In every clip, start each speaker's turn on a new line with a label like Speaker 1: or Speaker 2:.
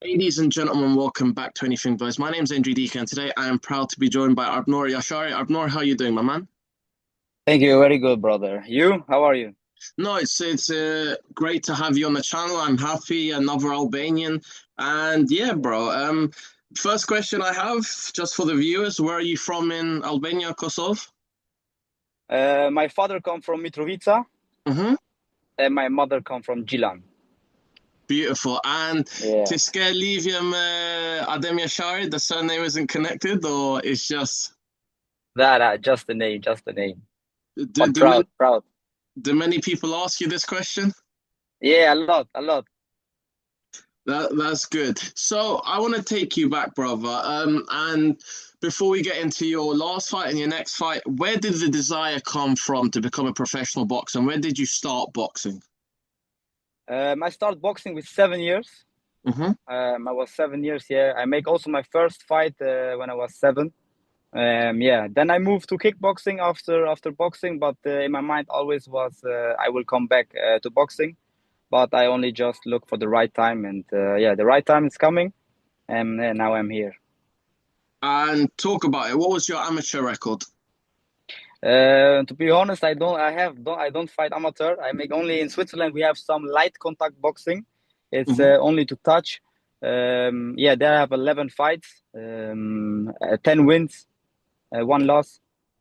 Speaker 1: Ladies and gentlemen, welcome back to Anything Boys. My name's Andrew Deacon, and today I am proud to be joined by Arbnor Jashari. Arbnor, how are you doing, my man?
Speaker 2: Thank you. Very good, brother. You? How are you?
Speaker 1: No, it's great to have you on the channel. I'm happy, another Albanian, and yeah, bro. First question I have, just for the viewers, where are you from in Albania, Kosovo?
Speaker 2: My father come from Mitrovica
Speaker 1: Mm-hmm.
Speaker 2: and my mother come from Gilan.
Speaker 1: Beautiful. And
Speaker 2: Yeah.
Speaker 1: Tiske Livium Adem Jashari, the surname isn't connected, or it's just
Speaker 2: Just the name, just the name.
Speaker 1: do,
Speaker 2: But
Speaker 1: do, man-
Speaker 2: proud.
Speaker 1: do many people ask you this question?
Speaker 2: Yeah, a lot, a lot.
Speaker 1: That's good. So I want to take you back, brother. And before we get into your last fight and your next fight, where did the desire come from to become a professional boxer? And where did you start boxing?
Speaker 2: I started boxing with 7 years.
Speaker 1: Mm-hmm.
Speaker 2: I was 7 years, yeah. I make also my first fight when I was seven. Yeah. Then I moved to kickboxing after boxing, but in my mind always was I will come back to boxing. But I only just look for the right time, and yeah, the right time is coming, and now I'm here.
Speaker 1: And talk about it. What was your amateur record?
Speaker 2: To be honest, I don't fight amateur. I make only in Switzerland. We have some light contact boxing. It's
Speaker 1: Mm-hmm.
Speaker 2: only to touch. Yeah, there I have 11 fights, 10 wins, one loss.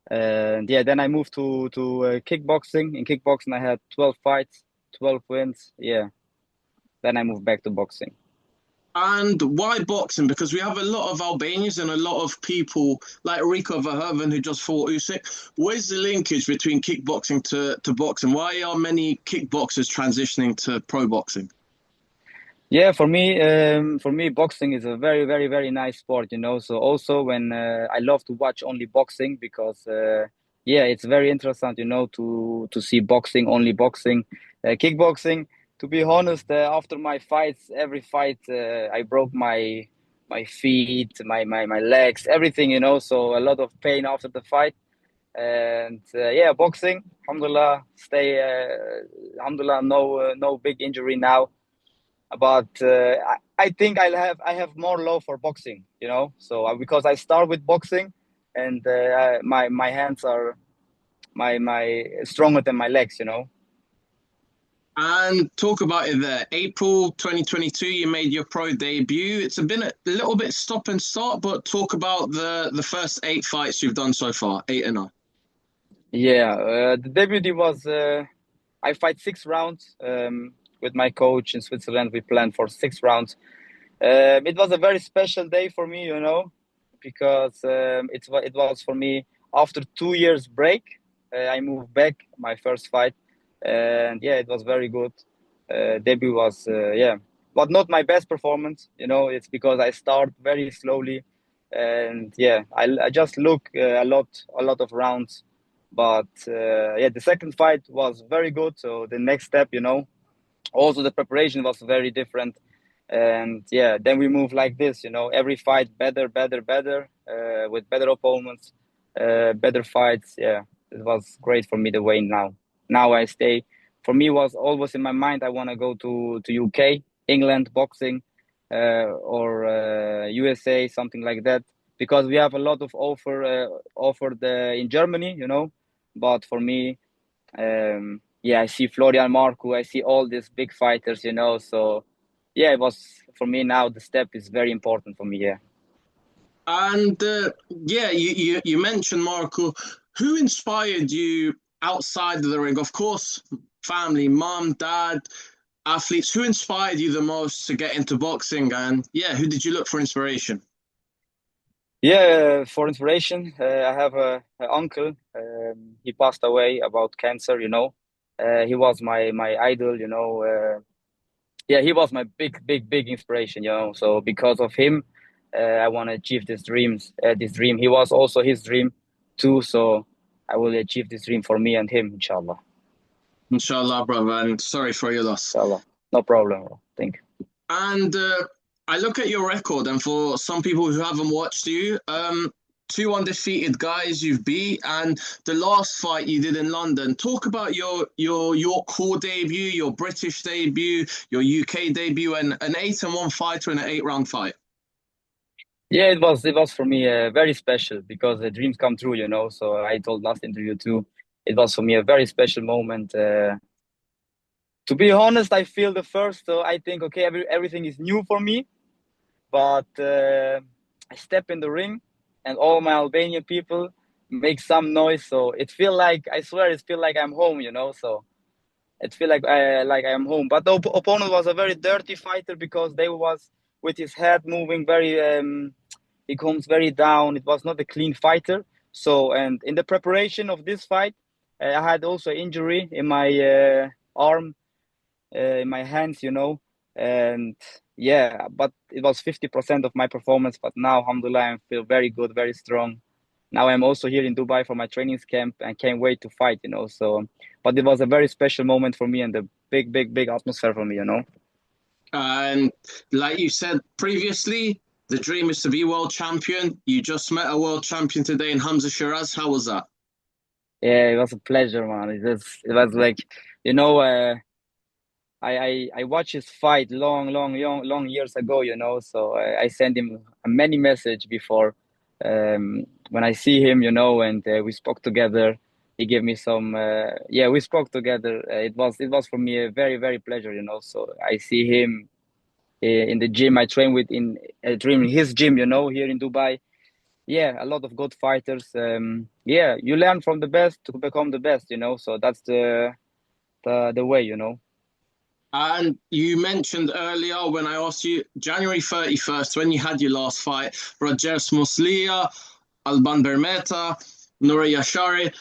Speaker 2: And yeah, then I moved to kickboxing. In kickboxing, I had 12 fights, 12 wins. Yeah, then I moved back to boxing.
Speaker 1: And why boxing? Because we have a lot of Albanians and a lot of people like Rico Verhoeven who just fought Usyk. Where's the linkage between kickboxing to boxing? Why are many kickboxers transitioning to pro boxing?
Speaker 2: Yeah, for me, boxing is a very, very, very nice sport, you know. So also when I love to watch only boxing because, yeah, it's very interesting, you know, to see boxing, only boxing, kickboxing. To be honest, after my fights, every fight, I broke my feet, my legs, everything, you know. So a lot of pain after the fight, and yeah, boxing, alhamdulillah, alhamdulillah, no big injury now, but I think I have more love for boxing, you know. So because I start with boxing, and my hands are my stronger than my legs, you know.
Speaker 1: And talk about it there. April 2022, you made your pro debut. It's been a little bit stop and start, but talk about the first eight fights you've done so far, eight and nine.
Speaker 2: Yeah, the debut was I fight 6 rounds with my coach in Switzerland. We planned for 6 rounds. It was a very special day for me, you know, because it was for me after 2 years break. I moved back my first fight, and yeah, it was very good. Debut was yeah, but not my best performance. You know, it's because I start very slowly, and yeah, I just look a lot of rounds, but yeah, the second fight was very good. So the next step, you know, also the preparation was very different, and yeah, then we move like this, you know, every fight better, better, better, with better opponents, better fights. Yeah, it was great for me the way now I stay. For me, was always in my mind I want to go to UK, England boxing, or USA, something like that, because we have a lot of offered in Germany, you know. But for me, yeah, I see Florian Marco, I see all these big fighters, you know. So yeah, it was for me now. The step is very important for me. Yeah.
Speaker 1: And yeah, you mentioned Marco. Who inspired you outside of the ring? Of course, family, mom, dad, athletes. Who inspired you the most to get into boxing? And yeah, who did you look for inspiration?
Speaker 2: Yeah, for inspiration, I have a uncle. He passed away about cancer. You know, he was my idol. You know, yeah, he was my big inspiration. You know, so because of him, I want to achieve these dreams. This dream, he was also his dream too. So I will achieve this dream for me and him, inshallah.
Speaker 1: Inshallah, brother. And sorry for your loss.
Speaker 2: Inshallah, no problem, bro. Thank you.
Speaker 1: And I look at your record, and for some people who haven't watched you, two undefeated guys you've beat, and the last fight you did in London. Talk about your York Hall debut, your British debut, your UK debut, and an 8-1 fighter in an 8-round fight.
Speaker 2: Yeah, it was for me very special because the dreams come true, you know. So I told last interview too, it was for me a very special moment. To be honest, I feel the first, so I think okay, everything is new for me, but I step in the ring and all my Albanian people make some noise, so it feel like, I swear, it feel like I'm home, you know. So it feel like I am home. But the opponent was a very dirty fighter because they was with his head moving very he comes very down. It was not a clean fighter. So, and in the preparation of this fight, I had also injury in my arm, in my hands, you know. And yeah, but it was 50% of my performance. But now, alhamdulillah, I feel very good, very strong. Now I'm also here in Dubai for my training camp and can't wait to fight, you know. So, but it was a very special moment for me and a big, big, big atmosphere for me, you know.
Speaker 1: And like you said previously, the dream is to be world champion. You just met a world champion today in Hamza Shiraz. How was that?
Speaker 2: Yeah, it was a pleasure, man. It was like, you know, I watched his fight long years ago, you know. So I sent him a many message before. When I see him, you know, and we spoke together. He gave me some. Yeah, we spoke together. It was for me a very very pleasure, you know. So I see him in the gym I train with in his gym, you know, here in Dubai. Yeah, a lot of good fighters. Yeah, you learn from the best to become the best, you know. So that's the way, you know.
Speaker 1: And you mentioned earlier when I asked you January 31st, when you had your last fight, Rogers Muslia, Alban Bermeta, Nora Yashari.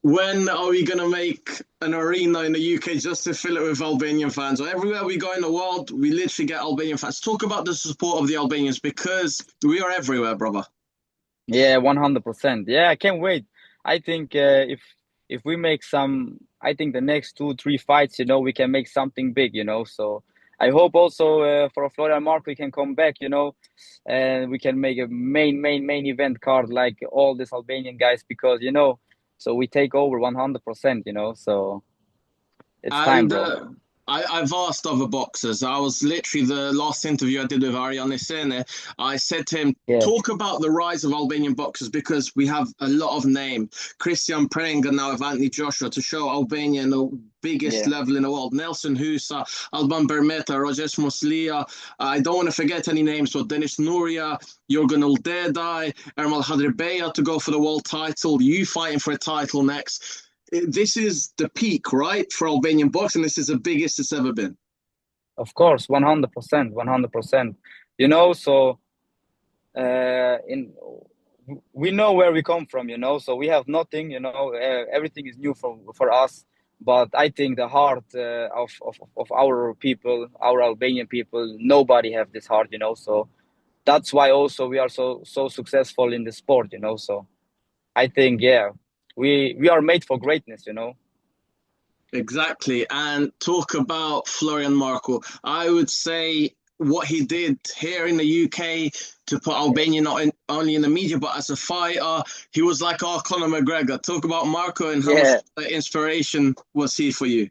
Speaker 1: When are we going to make an arena in the UK just to fill it with Albanian fans? Everywhere we go in the world, we literally get Albanian fans. Talk about the support of the Albanians because we are everywhere, brother.
Speaker 2: Yeah, 100%. Yeah, I can't wait. I think if we make some, I think the next two, three fights, you know, we can make something big, you know. So I hope also for Florian Mark we can come back, you know, and we can make a main event card like all these Albanian guys because, you know, so we take over 100%, you know. So it's time,
Speaker 1: And
Speaker 2: bro.
Speaker 1: I've asked other boxers. I was literally the last interview I did with Ariane Sene. I said to him,
Speaker 2: Yeah,
Speaker 1: talk about the rise of Albanian boxers because we have a lot of name. Christian Prenga now with Anthony Joshua to show Albania in the biggest
Speaker 2: yeah.
Speaker 1: level in the world. Nelson Husa, Alban Bermeta, Rajesh Muslia. I don't want to forget any names, but Denis Nuria, Jorgen Uldedai, Ermal Hadribeya to go for the world title. You fighting for a title next. This is the peak, right, for Albanian boxing. This is the biggest it's ever been.
Speaker 2: Of course, 100%, 100%. You know, so in we know where we come from, you know, so we have nothing, you know, everything is new for us. But I think the heart of our people, our Albanian people, nobody have this heart, you know. So that's why also we are so successful in the sport, you know. So I think, yeah, we are made for greatness, you know.
Speaker 1: Exactly. And talk about Florian Marko. I would say what he did here in the UK to put Albania not only in the media but as a fighter, he was like our Conor McGregor. Talk about Marko and how much
Speaker 2: Yeah.
Speaker 1: inspiration was he for you.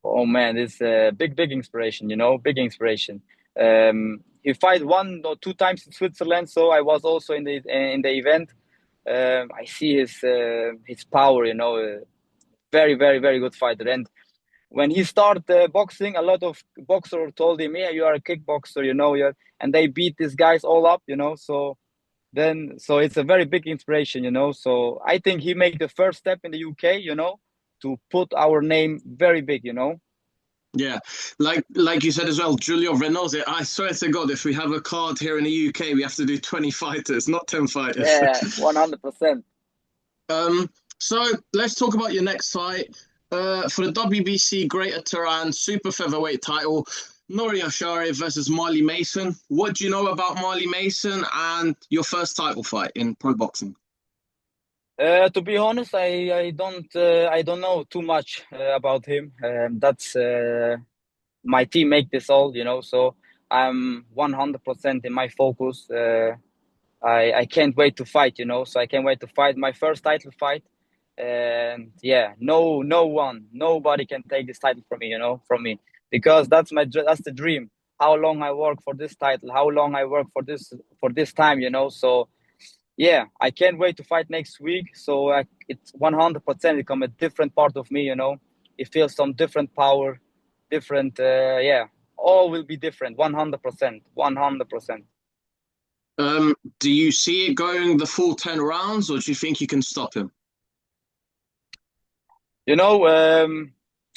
Speaker 2: Oh man, it's a big inspiration, you know, big inspiration. He fight one or two times in Switzerland, so I was also in the event. I see his power, you know, very good fighter. And when he started boxing, a lot of boxer told him, "Yeah, you are a kickboxer, you know." Yeah, and they beat these guys all up, you know. So it's a very big inspiration, you know. So I think he made the first step in the UK, you know, to put our name very big, you know.
Speaker 1: Yeah, like you said as well, Giulio Venosi. I swear to God, if we have a card here in the UK, we have to do 20 fighters, not 10 fighters.
Speaker 2: Yeah, 100%.
Speaker 1: Um, so let's talk about your next fight. For the WBC Greater Turan Super Featherweight title, Nori Ashari versus Marley Mason. What do you know about Marley Mason and your first title fight in pro boxing?
Speaker 2: To be honest, I don't know too much about him. That's my team make this all, you know. So I'm 100% in my focus. I can't wait to fight, you know. So I can't wait to fight my first title fight. And yeah, nobody can take this title from me, you know, from me, because that's the dream. How long I work for this title, how long I work for this time, you know. So yeah, I can't wait to fight next week. So it's 100% become a different part of me, you know. It feels some different power, different, yeah, all will be different, 100%, 100%.
Speaker 1: Do you see it going the full 10 rounds, or do you think you can stop him?
Speaker 2: You know,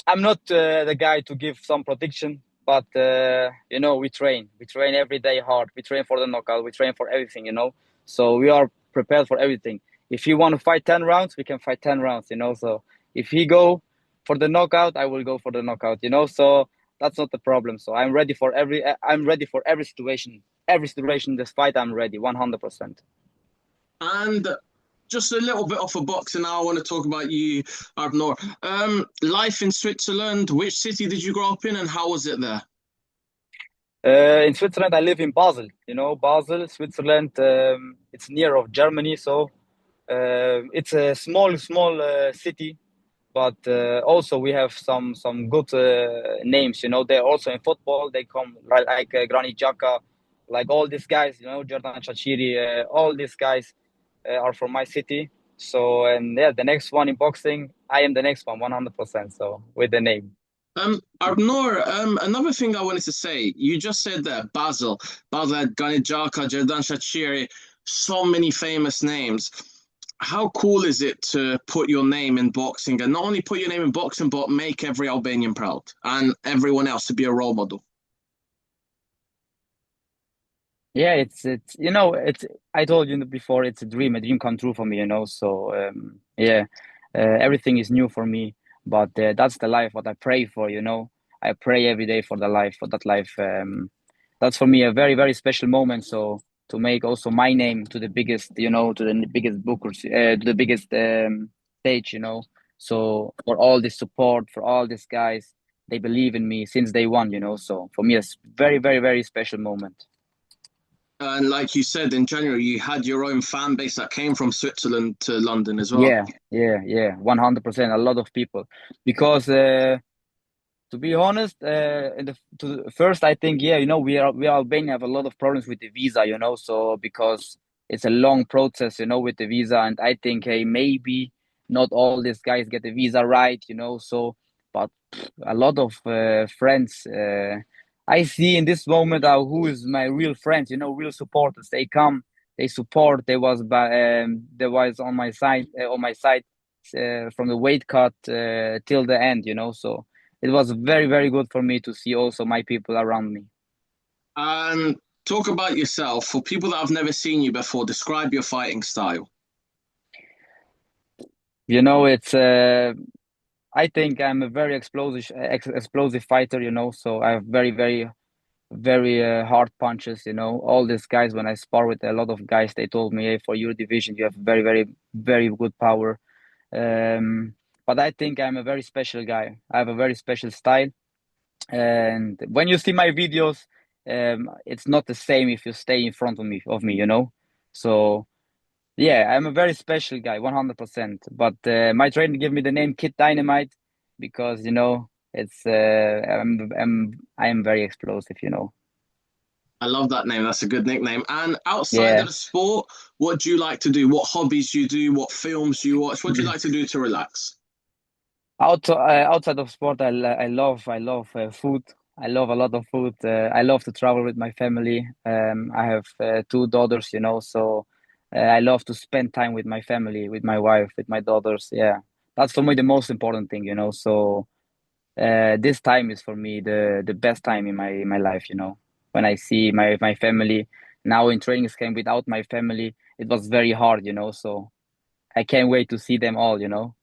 Speaker 2: I'm not the guy to give some prediction, but you know, we train every day hard, we train for the knockout, we train for everything, you know. So we are prepared for everything. If he want to fight 10 rounds, we can fight 10 rounds, you know. So if he go for the knockout, I will go for the knockout, you know. So that's not the problem. So I'm ready for every situation in this fight. I'm ready, 100%.
Speaker 1: And just a little bit off of boxing now, I want to talk about you, Arbnor. Life in Switzerland, which city did you grow up in and how was it there?
Speaker 2: In Switzerland, I live in Basel. You know, Basel, Switzerland. It's near of Germany, so it's a small city. But also we have some good names. You know, they're also in football. They come like Granit Xhaka, like all these guys. You know, Jordan Chachiri. All these guys are from my city. So and yeah, the next one in boxing, I am the next one, 100%. So with the name.
Speaker 1: Arbnor, another thing I wanted to say, you just said that Basel had Granit Xhaka, Jordan Shaqiri, so many famous names. How cool is it to put your name in boxing and not only put your name in boxing, but make every Albanian proud and everyone else to be a role model?
Speaker 2: Yeah, it's you know it's I told you before, it's a dream come true for me, you know. So yeah, everything is new for me, but that's the life what I pray for, you know. I pray every day for the life for that life. That's for me a very special moment. So to make also my name to the biggest, you know, to the biggest bookers, to the biggest stage, you know. So for all this support, for all these guys, they believe in me since day one, you know. So for me, it's very special moment.
Speaker 1: And like you said, in January, you had your own fan base that came from Switzerland to London as well.
Speaker 2: Yeah, 100%. A lot of people, because to be honest, first I think, yeah, you know, we Albania have a lot of problems with the visa, you know, so because it's a long process, you know, with the visa, and I think, hey, maybe not all these guys get the visa right, you know, so but a lot of friends I see in this moment who is my real friends, you know, real supporters. They come, they support. They was on my side from the weight cut till the end, you know. So it was very good for me to see also my people around me.
Speaker 1: And talk about yourself. For people that have never seen you before, describe your fighting style.
Speaker 2: You know, it's I think I'm a very explosive fighter, you know. So I have very hard punches, you know. All these guys, when I spar with a lot of guys, they told me, hey, for your division, you have very good power. Um, but I think I'm a very special guy. I have a very special style. And when you see my videos, it's not the same if you stay in front of me, you know. So yeah, I'm a very special guy, 100%. But my trainer gave me the name Kid Dynamite because, you know, it's I am very explosive, you know.
Speaker 1: I love that name. That's a good nickname. And outside of
Speaker 2: Yeah.
Speaker 1: the sport, what do you like to do? What hobbies do you do? What films do you watch? What do you like to do to relax?
Speaker 2: Outside of sport, I love food. I love a lot of food. I love to travel with my family. I have two daughters, you know, so I love to spend time with my family, with my wife, with my daughters. Yeah, that's for me the most important thing, you know. So this time is for me the best time in my life, you know. When I see my family now in training camp without my family, it was very hard, you know. So I can't wait to see them all, you know.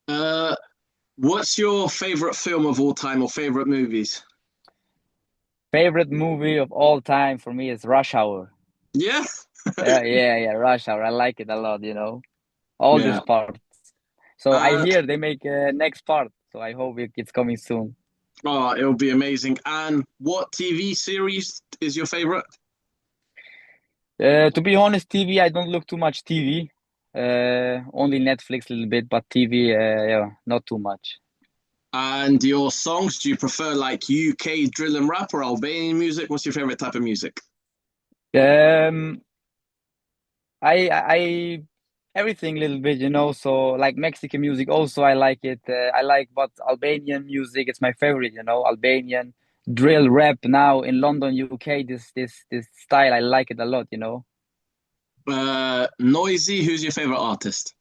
Speaker 1: Uh, what's your favorite film of all time or favorite movies?
Speaker 2: Favorite movie of all time for me is Rush Hour.
Speaker 1: Yeah.
Speaker 2: Yeah, Rush Hour. I like it a lot, you know. All
Speaker 1: Yeah.
Speaker 2: these parts. So I
Speaker 1: Uh,
Speaker 2: hear they make a next part. So I hope it's coming soon.
Speaker 1: oh, it'll be amazing. And what TV series is your favorite?
Speaker 2: To be honest, TV, I don't look too much TV. Only Netflix a little bit, but TV, yeah, not too much.
Speaker 1: And your songs, do you prefer like UK drill and rap or Albanian music? What's your favorite type of music?
Speaker 2: Um, I everything a little bit, So like Mexican music, also I like it. I like, but Albanian music, it's my favorite, Albanian drill rap now in London, UK. This style, I like it a lot.
Speaker 1: Noisy, who's your favorite artist?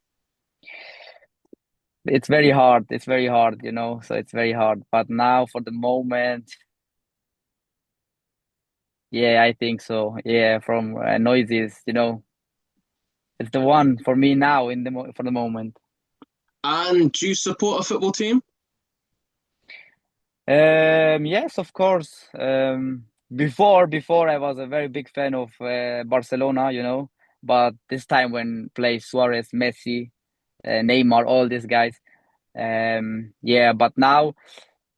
Speaker 2: It's very hard. It's very hard. So it's very hard. But now for the moment, yeah, I think so. Yeah, from Noises. It's the one for me now for the moment.
Speaker 1: And do you support a football team?
Speaker 2: Yes, of course. Before I was a very big fan of Barcelona. But this time when play Suarez, Messi, Neymar, all these guys, yeah. But now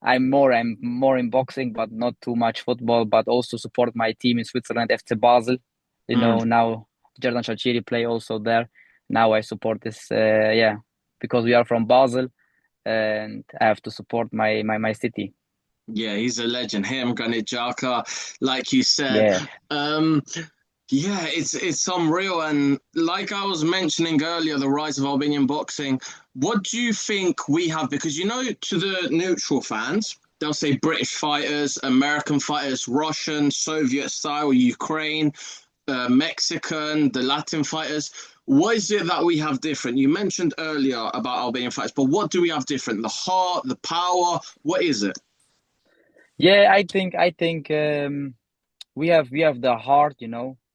Speaker 2: I'm more in boxing, but not too much football. But also support my team in Switzerland, FC Basel.
Speaker 1: Mm.
Speaker 2: Now Jordan Shaqiri play also there. Now I support this, yeah, because we are from Basel, and I have to support my city.
Speaker 1: Yeah, he's a legend. Him, Granit Xhaka, like you said.
Speaker 2: Yeah.
Speaker 1: Um, yeah, it's unreal. And like I was mentioning earlier, the rise of Albanian boxing. What do you think we have? Because to the neutral fans, they'll say British fighters, American fighters, Russian, Soviet style, Ukraine, Mexican, the Latin fighters. What is it that we have different? You mentioned earlier about Albanian fighters, but what do we have different? The heart, the power. What is it?
Speaker 2: Yeah, I think we have the heart.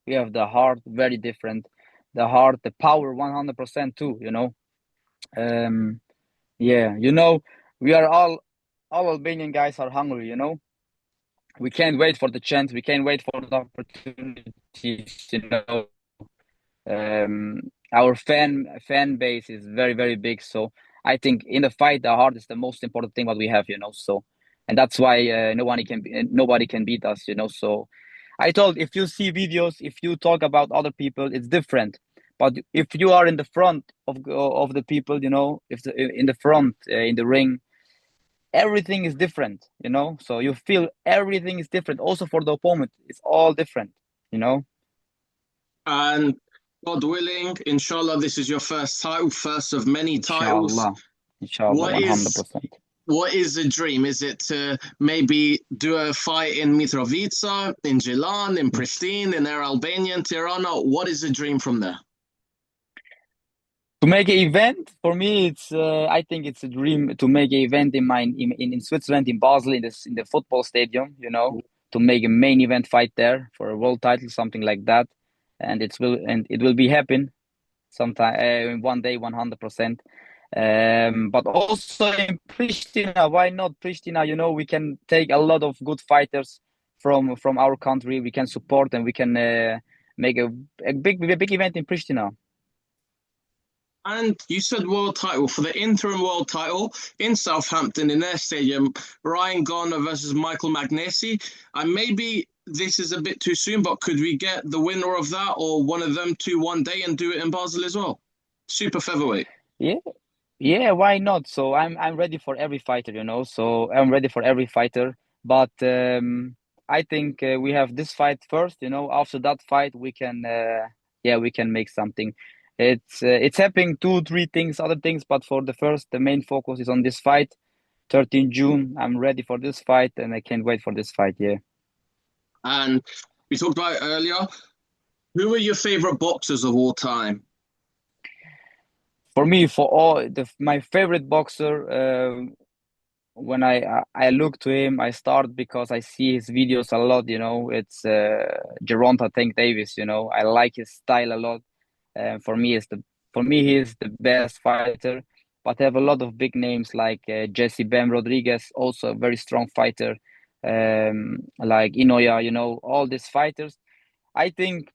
Speaker 2: We have the heart very different. The heart, the power 100% too. Um yeah, we are all Albanian guys are hungry. We can't wait for the chance, we can't wait for the opportunities. Our fan base is very, very big. So I think in the fight, the heart is the most important thing what we have. So, and that's why nobody can beat us. So I told, if you see videos, if you talk about other people, it's different. But if you are in the front of the people, if in the front in the ring, everything is different. So you feel everything is different. Also for the opponent, it's all different.
Speaker 1: And God willing, inshallah, this is your first title, first of many titles.
Speaker 2: Inshallah, inshallah,
Speaker 1: What is
Speaker 2: 100%.
Speaker 1: what is the dream? Is it to maybe do a fight in Mitrovica, in Gilan, in Pristine, in Air Albania, in Tirana? What is the dream from there?
Speaker 2: To make an event for me, it's I think it's a dream to make an event in Switzerland, in Basel, in the football stadium. To make a main event fight there for a world title, something like that, and it will be happen sometime, one day, 100%. But also in Pristina, why not Pristina? We can take a lot of good fighters from our country. We can support, and we can make a big event in Pristina.
Speaker 1: And you said world title for the interim world title in Southampton in their stadium, Ryan Garner versus Michael Magnesi. And maybe this is a bit too soon, but could we get the winner of that or one of them two one day and do it in Basel as well? Super featherweight.
Speaker 2: Yeah, yeah, why not? So I'm ready for every fighter. So I'm ready for every fighter. But I think we have this fight first. After that fight, yeah, we can make something. It's happening two, three things, other things, but for the first, the main focus is on this fight, 13 June. I'm ready for this fight, and I can't wait for this fight. Yeah.
Speaker 1: And we talked about it earlier. Who are your favorite boxers of all time?
Speaker 2: For me, for all my favorite boxer, when I look to him, I start because I see his videos a lot. It's Geronta Tank Davis. I like his style a lot. For me, he is the best fighter. But I have a lot of big names like Jesse Bam Rodriguez, also a very strong fighter. Like Inoya, all these fighters. I think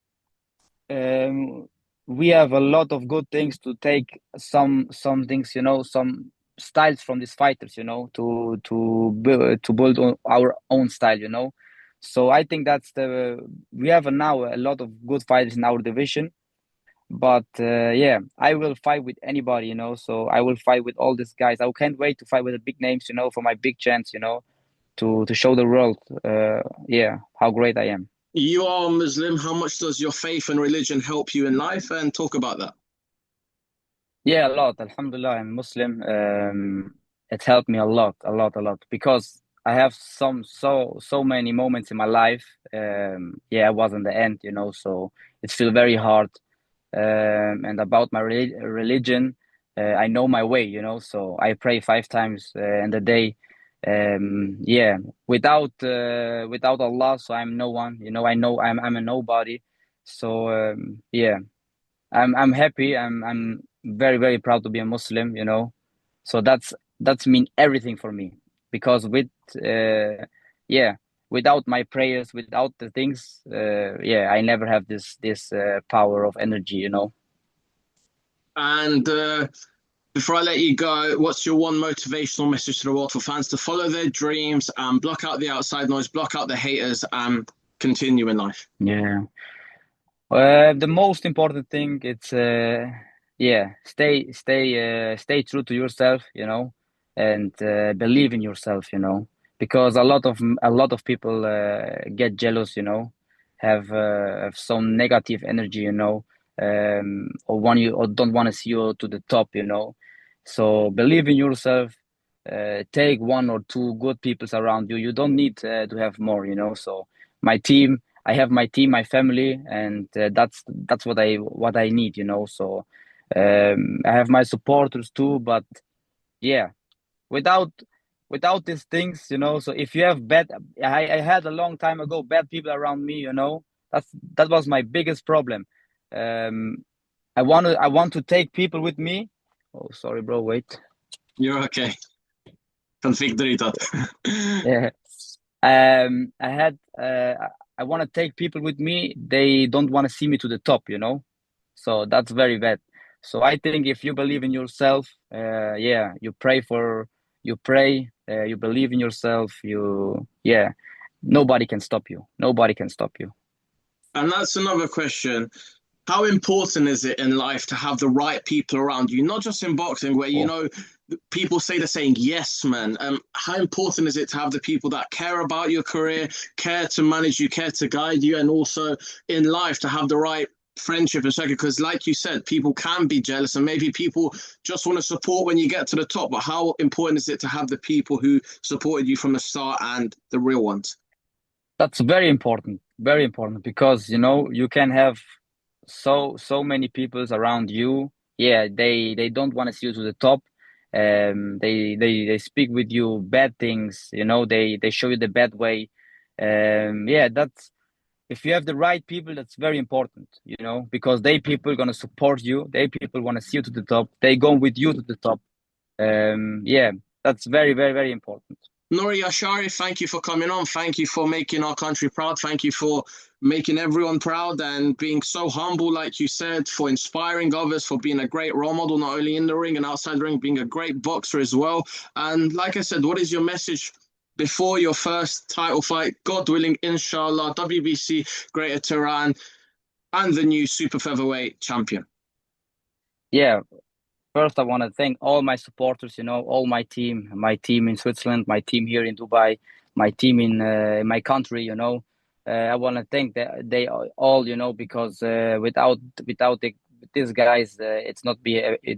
Speaker 2: we have a lot of good things to take some things, some styles from these fighters, to build on our own style. So I think we have now a lot of good fighters in our division. But yeah, I will fight with anybody, So I will fight with all these guys. I can't wait to fight with the big names, for my big chance, to show the world, yeah, how great I am.
Speaker 1: You are a Muslim. How much does your faith and religion help you in life? And talk about that.
Speaker 2: Yeah, a lot. Alhamdulillah, I'm Muslim. It helped me a lot, a lot, a lot, because I have so many moments in my life. Yeah, I was in the end, so it's still very hard. And about my religion, I know my way, so I pray 5 times in the day. Yeah, without Allah, so I'm no one, I know I'm a nobody. So yeah, I'm happy. I'm very very proud to be a Muslim. So that's mean everything for me because yeah, without my prayers, without the things, yeah, I never have this power of energy.
Speaker 1: And before I let you go, what's your one motivational message to the world for fans to follow their dreams and block out the outside noise, block out the haters, and continue in life?
Speaker 2: Yeah. The most important thing it's yeah, stay true to yourself, and believe in yourself, because a lot of people get jealous, have some negative energy, or don't want to see you to the top, So believe in yourself. Take one or two good peoples around you. You don't need to have more, So my team. I have my team, my family, and that's what I need, So I have my supporters too, but yeah, without without these things, So if you have I had a long time ago bad people around me, that was my biggest problem. Um, I want to take people with me. Oh, sorry, bro. Wait.
Speaker 1: You're okay. Kan fikk drita.
Speaker 2: Yeah. I had I want to take people with me. They don't want to see me to the top, So that's very bad. So I think if you believe in yourself, yeah, you pray, you believe in yourself, yeah, nobody can stop you. Nobody can stop you.
Speaker 1: And that's another question. How important is it in life to have the right people around you? Not just in boxing, where
Speaker 2: Oh,
Speaker 1: people say the saying "yes, man." How important is it to have the people that care about your career, care to manage you, care to guide you, and also in life to have the right friendship and circle? Because, like you said, people can be jealous, and maybe people just want to support when you get to the top. But how important is it to have the people who supported you from the start and the real ones?
Speaker 2: that's very important because you can have so many peoples around you. Yeah, they don't want to see you to the top. They speak with you bad things. They show you the bad way. Yeah, that's if you have the right people, that's very important. Because they people gonna support you. They people want to see you to the top. They go with you to the top. Yeah, that's very very very important.
Speaker 1: Nori Yashari, thank you for coming on. Thank you for making our country proud. Thank you for making everyone proud and being so humble, like you said, for inspiring others, for being a great role model, not only in the ring and outside the ring, being a great boxer as well. And like I said, what is your message before your first title fight? God willing, inshallah, WBC Greater Turan and the new super featherweight champion.
Speaker 2: Yeah, first, I want to thank all my supporters, all my team in Switzerland, my team here in Dubai, my team in my country, I want to thank all, because these guys,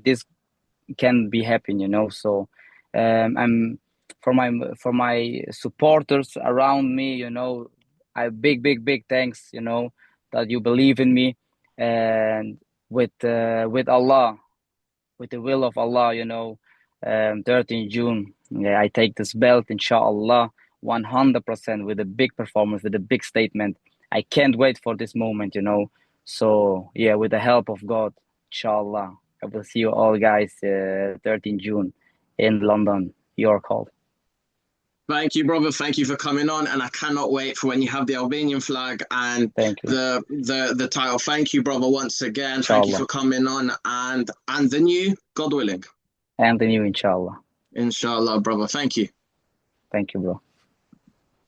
Speaker 2: this can be happening, So I'm for my supporters around me, I big thanks, that you believe in me, and with Allah, with the will of Allah, 13 June, yeah, I take this belt, inshallah, 100% with a big performance, with a big statement. I can't wait for this moment, So, yeah, with the help of God, inshallah, I will see you all guys 13 June in London, York Hall.
Speaker 1: Thank you, brother. Thank you for coming on, and I cannot wait for when you have the Albanian flag and
Speaker 2: Thank you.
Speaker 1: the title. Thank you, brother, once again. Thank you
Speaker 2: Inshallah.
Speaker 1: for coming on, and the new, God willing,
Speaker 2: And the new, inshallah.
Speaker 1: inshallah, brother. Thank you.
Speaker 2: Thank you, bro.